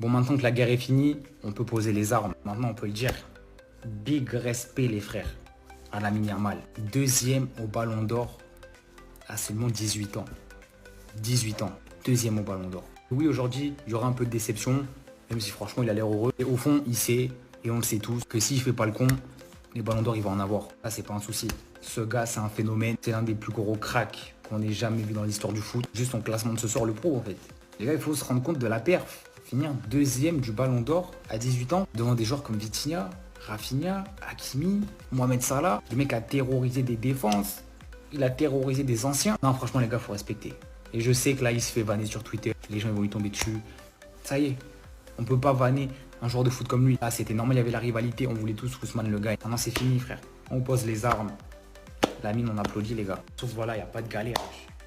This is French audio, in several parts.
Bon, maintenant que la guerre est finie, on peut poser les armes. Maintenant, on peut le dire. Big respect, les frères, à Lamine Yamal. Deuxième au Ballon d'Or à seulement 18 ans. 18 ans, deuxième au Ballon d'Or. Oui, aujourd'hui, il y aura un peu de déception, même si franchement, il a l'air heureux. Et au fond, il sait, et on le sait tous, que s'il fait pas le con, les Ballons d'Or, il va en avoir. Ça, c'est pas un souci. Ce gars, c'est un phénomène. C'est l'un des plus gros cracks qu'on ait jamais vu dans l'histoire du foot. Juste son classement de ce soir le pro, en fait. Les gars, il faut se rendre compte de la perf. Finir deuxième du Ballon d'Or à 18 ans devant des joueurs comme Vitinha, Rafinha, Hakimi, Mohamed Salah. Le mec a terrorisé des défenses. Il a terrorisé des anciens. Non, franchement, les gars, faut respecter. Et je sais que là, il se fait vanner sur Twitter. Les gens ils vont lui tomber dessus. Ça y est, on peut pas vanner un joueur de foot comme lui. Là, c'était normal, il y avait la rivalité. On voulait tous Ousmane le gars. Maintenant, c'est fini, frère. On pose les armes. Lamine, on applaudit, les gars. Sauf voilà, il n'y a pas de galère.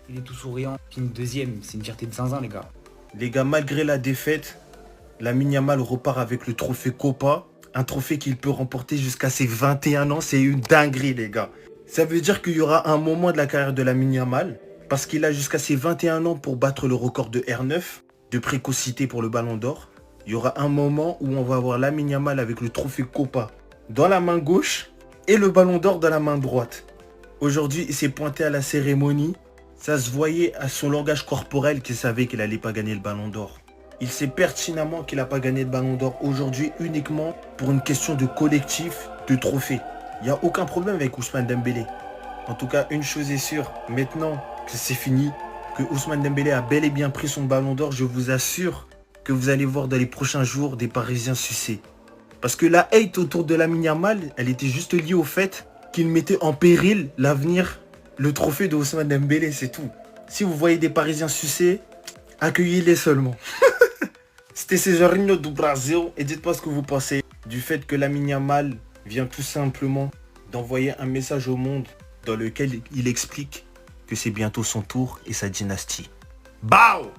Il est tout souriant. Fini deuxième. C'est une fierté de zinzin, les gars. Les gars, malgré la défaite, Lamine Yamal repart avec le trophée Copa. Un trophée qu'il peut remporter jusqu'à ses 21 ans. C'est une dinguerie, les gars. Ça veut dire qu'il y aura un moment de la carrière de Lamine Yamal, parce qu'il a jusqu'à ses 21 ans pour battre le record de R9, de précocité pour le Ballon d'Or. Il y aura un moment où on va avoir Lamine Yamal avec le trophée Copa dans la main gauche et le Ballon d'Or dans la main droite. Aujourd'hui, il s'est pointé à la cérémonie. Ça se voyait à son langage corporel qu'il savait qu'il n'allait pas gagner le Ballon d'Or. Il sait pertinemment qu'il n'a pas gagné le Ballon d'Or aujourd'hui uniquement pour une question de collectif, de trophée. Il n'y a aucun problème avec Ousmane Dembélé. En tout cas, une chose est sûre, maintenant que c'est fini, que Ousmane Dembélé a bel et bien pris son Ballon d'Or, je vous assure que vous allez voir dans les prochains jours des Parisiens sucer. Parce que la hate autour de Lamine Yamal, elle était juste liée au fait qu'il mettait en péril l'avenir, le trophée de Ousmane Dembélé, c'est tout. Si vous voyez des Parisiens sucer, accueillez-les seulement. C'était Cesarino do Brasil et dites-moi ce que vous pensez du fait que Lamine Yamal vient tout simplement d'envoyer un message au monde dans lequel il explique que c'est bientôt son tour et sa dynastie. Bao!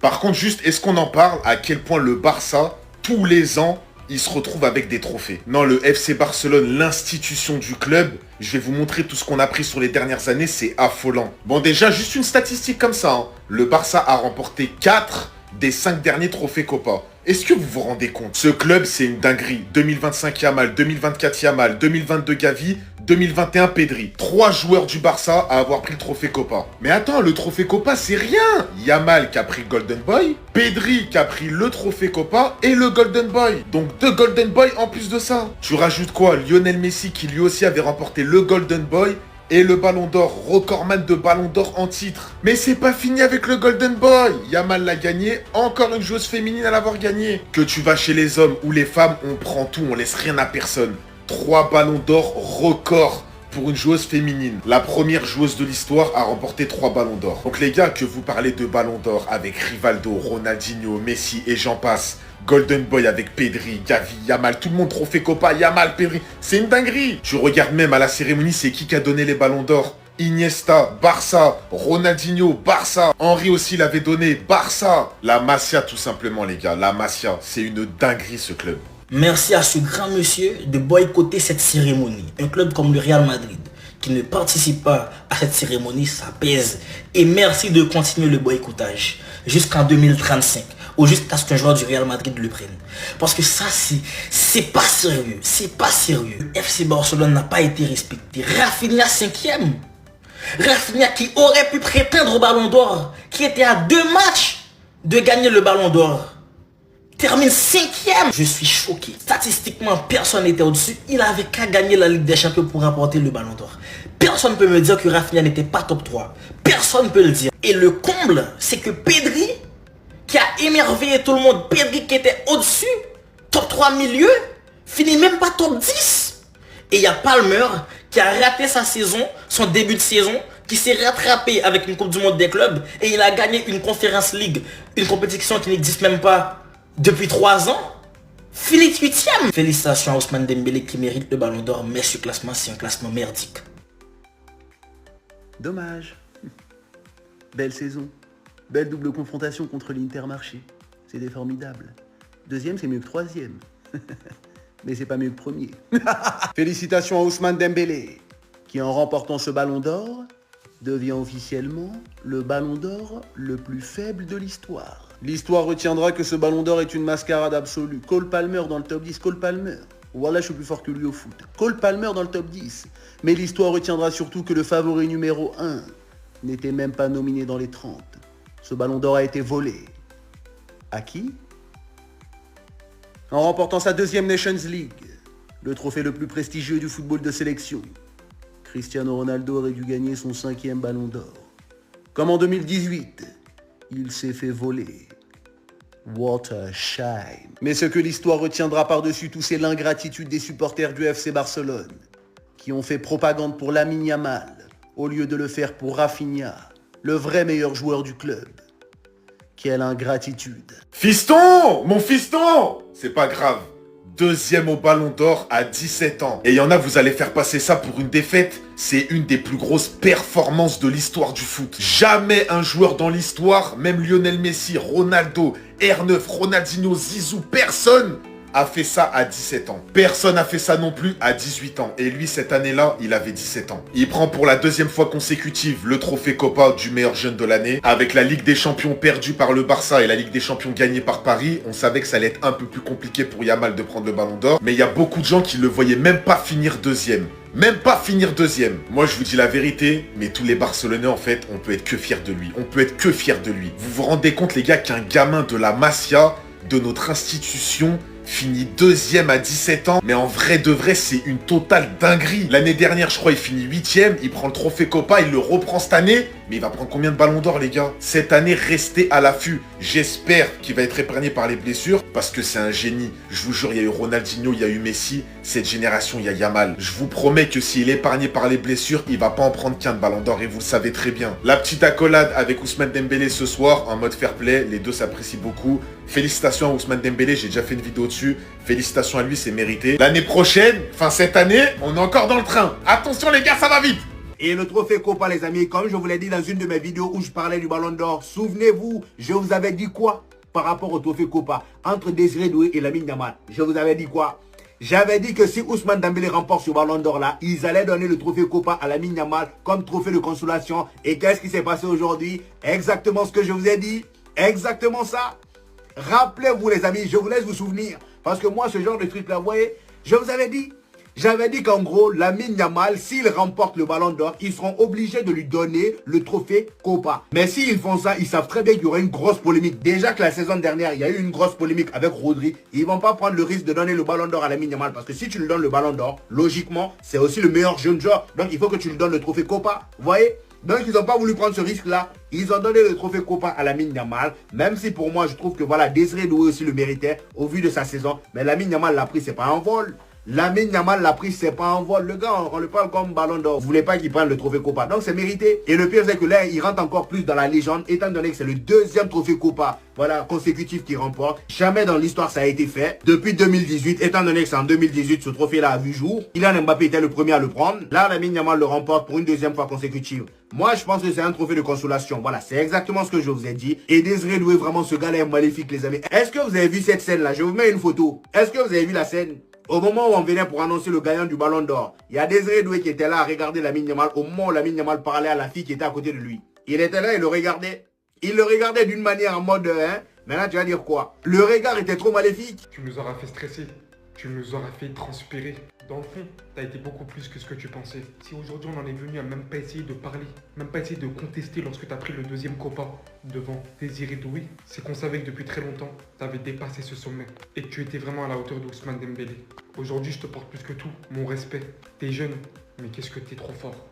Par contre, juste, est-ce qu'on en parle à quel point le Barça, tous les ans, il se retrouve avec des trophées? Non, le FC Barcelone, l'institution du club, je vais vous montrer tout ce qu'on a pris sur les dernières années, c'est affolant. Bon, déjà, juste une statistique comme ça, hein. Le Barça a remporté 4 des 5 derniers trophées Copa. Est-ce que vous vous rendez compte? Ce club, c'est une dinguerie. 2025 Yamal, 2024 Yamal, 2022 Gavi, 2021 Pedri. 3 joueurs du Barça à avoir pris le trophée Copa. Mais attends, le trophée Copa, c'est rien. Yamal qui a pris le Golden Boy, Pedri qui a pris le trophée Copa et le Golden Boy. Donc 2 Golden Boy en plus de ça. Tu rajoutes quoi? Lionel Messi qui lui aussi avait remporté le Golden Boy et le Ballon d'Or, recordman de Ballon d'Or en titre. Mais c'est pas fini avec le Golden Boy. Yamal l'a gagné, encore une joueuse féminine à l'avoir gagné. Que tu vas chez les hommes ou les femmes, on prend tout, on laisse rien à personne. 3 Ballons d'Or record pour une joueuse féminine. La première joueuse de l'histoire a remporté 3 Ballons d'Or. Donc les gars, que vous parlez de Ballons d'Or avec Rivaldo, Ronaldinho, Messi et j'en passe, Golden Boy avec Pedri, Gavi, Yamal, tout le monde trophée Copa, Yamal, Pedri, c'est une dinguerie. Tu regardes même à la cérémonie, c'est qui a donné les Ballons d'Or? Iniesta, Barça, Ronaldinho, Barça, Henry aussi l'avait donné, Barça. La Masia tout simplement les gars, la Masia, c'est une dinguerie ce club. Merci à ce grand monsieur de boycotter cette cérémonie. Un club comme le Real Madrid qui ne participe pas à cette cérémonie, ça pèse. Et merci de continuer le boycottage jusqu'en 2035 ou jusqu'à ce qu'un joueur du Real Madrid le prenne. Parce que ça, c'est pas sérieux. C'est pas sérieux. FC Barcelone n'a pas été respecté. Rafinha 5e. Rafinha qui aurait pu prétendre au Ballon d'Or, qui était à 2 matchs de gagner le Ballon d'Or, termine 5e. Je suis choqué. Statistiquement, personne n'était au-dessus. Il avait qu'à gagner la Ligue des Champions pour remporter le Ballon d'Or. Personne ne peut me dire que Rafinha n'était pas top 3. Personne ne peut le dire. Et le comble, c'est que Pedri, qui a émerveillé tout le monde, Pedri qui était au-dessus, top 3 milieu, finit même pas top 10. Et il y a Palmer qui a raté sa saison, son début de saison, qui s'est rattrapé avec une Coupe du Monde des clubs et il a gagné une Conference League, une compétition qui n'existe même pas depuis 3 ans. Finit 8e. Félicitations à Ousmane Dembélé qui mérite le Ballon d'Or, mais ce classement, c'est un classement merdique. Dommage. Belle saison. Belle double confrontation contre l'Intermarché. C'était formidable. Deuxième, c'est mieux que troisième. Mais c'est pas mieux que premier. Félicitations à Ousmane Dembélé, qui en remportant ce Ballon d'Or, devient officiellement le Ballon d'Or le plus faible de l'histoire. L'histoire retiendra que ce ballon d'or est une mascarade absolue. Cole Palmer dans le top 10, Cole Palmer. Voilà, je suis plus fort que lui au foot. Cole Palmer dans le top 10. Mais l'histoire retiendra surtout que le favori numéro 1 n'était même pas nominé dans les 30. Ce ballon d'or a été volé. À qui? En remportant sa deuxième Nations League, le trophée le plus prestigieux du football de sélection, Cristiano Ronaldo aurait dû gagner son 5e ballon d'or. Comme en 2018, il s'est fait voler. What a shame. Mais ce que l'histoire retiendra par-dessus tout, c'est l'ingratitude des supporters du FC Barcelone, qui ont fait propagande pour Lamine Yamal, au lieu de le faire pour Rafinha, le vrai meilleur joueur du club. Quelle ingratitude. Fiston! Mon fiston! C'est pas grave. Deuxième au ballon d'or à 17 ans. Et il y en a, vous allez faire passer ça pour une défaite. C'est une des plus grosses performances de l'histoire du foot. Jamais un joueur dans l'histoire, même Lionel Messi, Ronaldo, R9, Ronaldinho, Zizou, personne a fait ça à 17 ans. Personne n'a fait ça non plus à 18 ans. Et lui, cette année-là, il avait 17 ans. Il prend pour la deuxième fois consécutive le trophée Copa du meilleur jeune de l'année. Avec la Ligue des Champions perdue par le Barça et la Ligue des Champions gagnée par Paris, on savait que ça allait être un peu plus compliqué pour Yamal de prendre le ballon d'or. Mais il y a beaucoup de gens qui le voyaient même pas finir deuxième. Même pas finir deuxième. Moi, je vous dis la vérité, mais tous les Barcelonais, en fait, on peut être que fiers de lui. On peut être que fiers de lui. Vous vous rendez compte, les gars, qu'un gamin de la Masia, de notre institution, finit deuxième à 17 ans, mais en vrai de vrai, c'est une totale dinguerie. L'année dernière, je crois, il finit 8ème, il prend le trophée Copa, il le reprend cette année, mais il va prendre combien de ballons d'or, les gars? Cette année, restez à l'affût. J'espère qu'il va être épargné par les blessures, parce que c'est un génie. Je vous jure, il y a eu Ronaldinho, il y a eu Messi, cette génération, il y a Yamal. Je vous promets que s'il est épargné par les blessures, il va pas en prendre qu'un de ballon d'or, et vous le savez très bien. La petite accolade avec Ousmane Dembélé ce soir, en mode fair play, les deux s'apprécient beaucoup. Félicitations à Ousmane Dembélé, j'ai déjà fait une vidéo dessus. Félicitations à lui, c'est mérité. L'année prochaine, enfin cette année, on est encore dans le train. Attention les gars, ça va vite. Et le trophée Copa, les amis, comme je vous l'ai dit dans une de mes vidéos où je parlais du ballon d'or, souvenez-vous, je vous avais dit quoi par rapport au trophée Copa entre Désiré Doué et Lamine Yamal? Je vous avais dit quoi? J'avais dit que si Ousmane Dembélé remporte ce ballon d'or là, ils allaient donner le trophée Copa à Lamine Yamal comme trophée de consolation. Et qu'est-ce qui s'est passé aujourd'hui? Exactement ce que je vous ai dit. Exactement ça. Rappelez-vous les amis, je vous laisse vous souvenir. Parce que moi, ce genre de truc là, vous voyez, je vous avais dit. J'avais dit qu'en gros, Lamine Yamal, s'il remporte le ballon d'or, ils seront obligés de lui donner le trophée Copa. Mais s'ils font ça, ils savent très bien qu'il y aura une grosse polémique. Déjà que la saison dernière, il y a eu une grosse polémique avec Rodri. Ils vont pas prendre le risque de donner le ballon d'or à Lamine Yamal. Parce que si tu lui donnes le ballon d'or, logiquement, c'est aussi le meilleur jeune joueur. Donc il faut que tu lui donnes le trophée Copa. Vous voyez? Donc ils n'ont pas voulu prendre ce risque-là. Ils ont donné le trophée Copa à Lamine Yamal. Même si pour moi, je trouve que voilà, Désiré Doué aussi le méritait au vu de sa saison. Mais Lamine Yamal l'a pris, c'est pas un vol. Lamine Yamal l'a pris, c'est pas un vol. Le gars, on le parle comme ballon d'or. Vous voulez pas qu'il prenne le trophée Copa. Donc c'est mérité. Et le pire, c'est que là, il rentre encore plus dans la légende, étant donné que c'est le deuxième trophée Copa, voilà, consécutif qu'il remporte. Jamais dans l'histoire ça a été fait. Depuis 2018, étant donné que c'est en 2018, ce trophée-là a vu jour. Kylian Mbappé était le premier à le prendre. Là, Lamine Yamal le remporte pour une deuxième fois consécutive. Moi, je pense que c'est un trophée de consolation. Voilà, c'est exactement ce que je vous ai dit. Et Désiré Doué, vraiment, ce gars-là est maléfique, les amis. Est-ce que vous avez vu cette scène-là? Je vous mets une photo. Est-ce que vous avez vu la scène? Au moment où on venait pour annoncer le gagnant du ballon d'or, il y a Désiré Doué qui était là à regarder Lamine Yamal au moment où Lamine Yamal parlait à la fille qui était à côté de lui. Il était là, il le regardait. Il le regardait d'une manière en mode, hein, maintenant tu vas dire quoi? Le regard était trop maléfique. Tu nous auras fait stresser, tu nous auras fait transpirer. Dans le fond, t'as été beaucoup plus que ce que tu pensais. Si aujourd'hui on en est venu à même pas essayer de parler, même pas essayer de contester lorsque t'as pris le deuxième Copa devant Désiré Doué, c'est qu'on savait que depuis très longtemps, t'avais dépassé ce sommet et que tu étais vraiment à la hauteur d'Ousmane Dembélé. Aujourd'hui, je te porte plus que tout, mon respect. T'es jeune, mais qu'est-ce que t'es trop fort.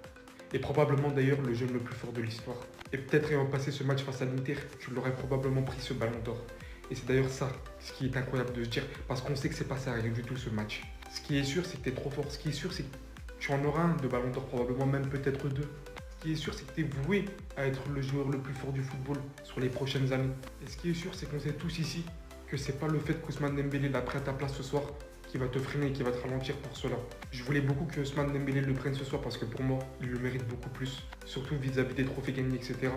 Et probablement d'ailleurs le jeune le plus fort de l'histoire. Et peut-être ayant passé ce match face à l'Inter, tu l'aurais probablement pris ce ballon d'or. Et c'est d'ailleurs ça, ce qui est incroyable de se dire, parce qu'on sait que c'est passé à rien du tout ce match. Ce qui est sûr, c'est que tu es trop fort. Ce qui est sûr, c'est que tu en auras un de ballon d'or, probablement même peut-être deux. Ce qui est sûr, c'est que tu es voué à être le joueur le plus fort du football sur les prochaines années. Et ce qui est sûr, c'est qu'on sait tous ici que c'est pas le fait qu'Ousmane Dembélé l'a pris à ta place ce soir qui va te freiner et qui va te ralentir pour cela. Je voulais beaucoup que Ousmane Dembélé le prenne ce soir parce que pour moi, il le mérite beaucoup plus. Surtout vis-à-vis des trophées gagnés, etc.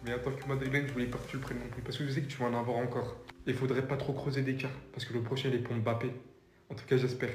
Mais en tant que madrilène, je voulais pas que tu le prennes non plus parce que je sais que tu vas en avoir encore. Et il faudrait pas trop creuser d'écart parce que le prochain il est pour Mbappé. En tout cas, j'espère.